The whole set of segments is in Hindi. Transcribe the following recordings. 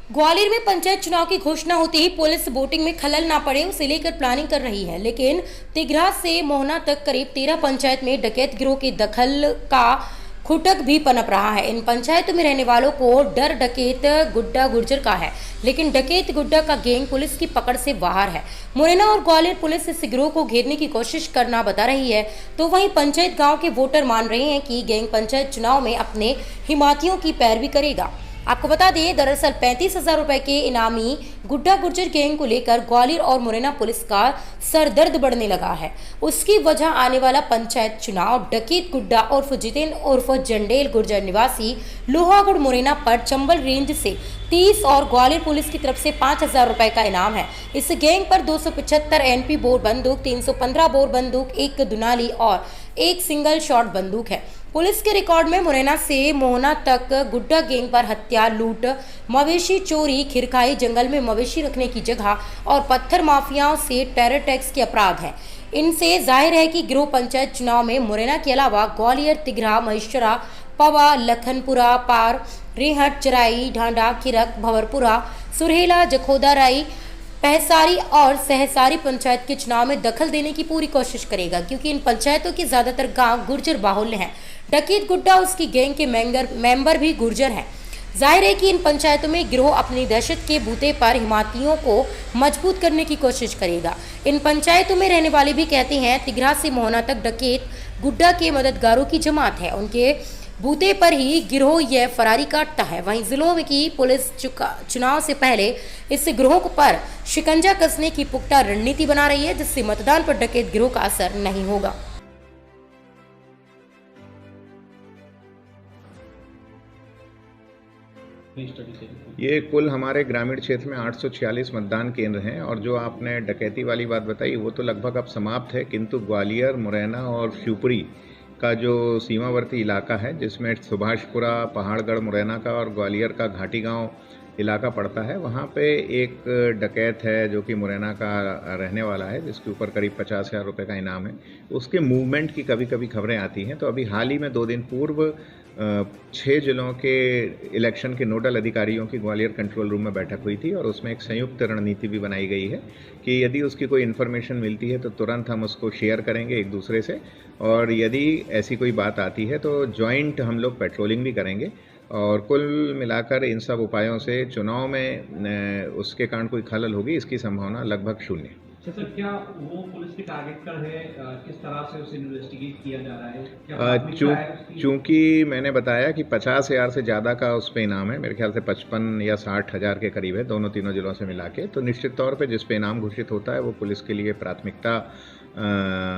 ग्वालियर में पंचायत चुनाव की घोषणा होते ही पुलिस वोटिंग में खलल ना पड़े उसे लेकर प्लानिंग कर रही है, लेकिन तिघरा से मोहना तक करीब 13 पंचायत में डकैत गिरोह के दखल का खुटक भी पनप रहा है। इन पंचायतों में रहने वालों को डर डकैत गुड्डा गुर्जर का है, लेकिन डकैत गुड्डा का गैंग पुलिस की पकड़ से बाहर है। मुरैना और ग्वालियर पुलिस इस गिरोह को घेरने की कोशिश करना बता रही है, तो वहीं पंचायत गांव के वोटर मान रहे हैं कि गैंग पंचायत चुनाव में अपने हिमातियों की पैरवी करेगा। आपको बता दें, दरअसल 35,000 रुपए के इनामी गुड्डा गुर्जर गैंग को लेकर ग्वालियर और मुरैना पुलिस का सरदर्द बढ़ने लगा है। उसकी वजह आने वाला पंचायत चुनाव डकैत गुड्डा उर्फ जितेन उर्फ जंडेल गुर्जर निवासी लोहागढ़ मुरैना पर चंबल रेंज से 30 और ग्वालियर पुलिस की तरफ से 5,000 रुपए का इनाम है। इस गैंग पर 275 एनपी बोर बंदूक, 315 बोर बंदूक, एक दुनाली और एक सिंगल शॉट बंदूक है। पुलिस के रिकॉर्ड में मुरैना से मोहना तक गुड्डा गैंग पर हत्या, लूट, मवेशी चोरी, खिरखाई, जंगल में मवेशी रखने की जगह और पत्थर माफियाओं से टेरर टैक्स के अपराध हैं। इनसे जाहिर है कि गिरोह पंचायत चुनाव में मुरैना के अलावा ग्वालियर, तिघरा, महेश्वरा, पवा, लखनपुरा, पार, रेहट, चराई, ढांडा, खिरक, भंवरपुरा, सुरहेला, जखोदाराई, पहसारी और सहसारी पंचायत के चुनाव में दखल देने की पूरी कोशिश करेगा, क्योंकि इन पंचायतों के ज्यादातर गांव गुर्जर बाहुल्य हैं। डकैत गुड्डा उसकी गैंग के मेंबर भी गुर्जर हैं। जाहिर है कि इन पंचायतों में गिरोह अपनी दहशत के बूते पर हिमातियों को मजबूत करने की कोशिश करेगा। इन पंचायतों में रहने वाले भी कहते हैं तिघरा से मोहना तक डकैत गुड्डा के मददगारों की जमात है। उनके बूते पर ही गिरोह यह फरारी काटता है। वहीं जिलों में की पुलिस चुनाव से पहले इस गिरोह पर शिकंजा कसने की पुख्ता रणनीति बना रही है, जिससे मतदान पर डकैत गिरोह का असर नहीं होगा। ये कुल हमारे ग्रामीण क्षेत्र में 846 मतदान केंद्र हैं, और जो आपने डकैती वाली बात बताई वो तो लगभग अब समाप्त है, किंतु ग्वालियर, मुरैना और शिवपुरी का जो सीमावर्ती इलाका है, जिसमें सुभाषपुरा, पहाड़गढ़ मुरैना का और ग्वालियर का घाटी गांव इलाका पड़ता है, वहाँ पे एक डकैत है जो कि मुरैना का रहने वाला है, जिसके ऊपर करीब 50,000 रुपये का इनाम है। उसके मूवमेंट की कभी कभी खबरें आती हैं। तो अभी हाल ही में 2 दिन पूर्व 6 जिलों के इलेक्शन के नोडल अधिकारियों की ग्वालियर कंट्रोल रूम में बैठक हुई थी, और उसमें एक संयुक्त रणनीति भी बनाई गई है कि यदि उसकी कोई इन्फॉर्मेशन मिलती है तो तुरंत हम उसको शेयर करेंगे एक दूसरे से, और यदि ऐसी कोई बात आती है तो जॉइंट हम लोग पेट्रोलिंग भी करेंगे। और कुल मिलाकर इन सब उपायों से चुनाव में उसके कारण कोई खलल होगी, इसकी संभावना लगभग शून्य। सर, क्या वो पुलिस के टारगेट पर है? किस तरह से उसे इन्वेस्टिगेट किया जा रहा है? चूँकि मैंने बताया कि 50,000 से ज़्यादा का उस पर इनाम है, मेरे ख्याल से 55 या 60,000 के करीब है, तीनों जिलों से मिला के। तो निश्चित तौर पे जिस पे इनाम घोषित होता है वो पुलिस के लिए प्राथमिकता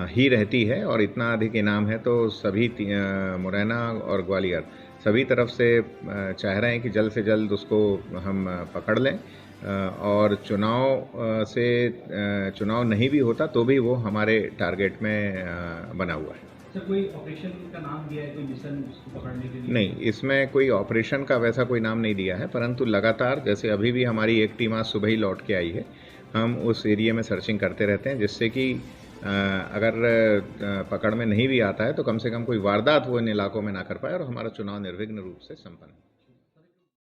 ही रहती है, और इतना अधिक इनाम है तो सभी मुरैना और ग्वालियर सभी तरफ से चाह रहे हैं कि जल्द से जल्द उसको हम पकड़ लें, और चुनाव नहीं भी होता तो भी वो हमारे टारगेट में बना हुआ है। सर, कोई ऑपरेशन का नाम दिया है, कोई मिशन उसको पकड़ने के लिए? नहीं, इसमें कोई ऑपरेशन का वैसा कोई नाम नहीं दिया है, परंतु लगातार, जैसे अभी भी हमारी एक टीम आज सुबह ही लौट के आई है, हम उस एरिया में सर्चिंग करते रहते हैं, जिससे कि अगर पकड़ में नहीं भी आता है तो कम से कम कोई वारदात वो इन इलाकों में ना कर पाए और हमारा चुनाव निर्विघ्न रूप से संपन्न हो।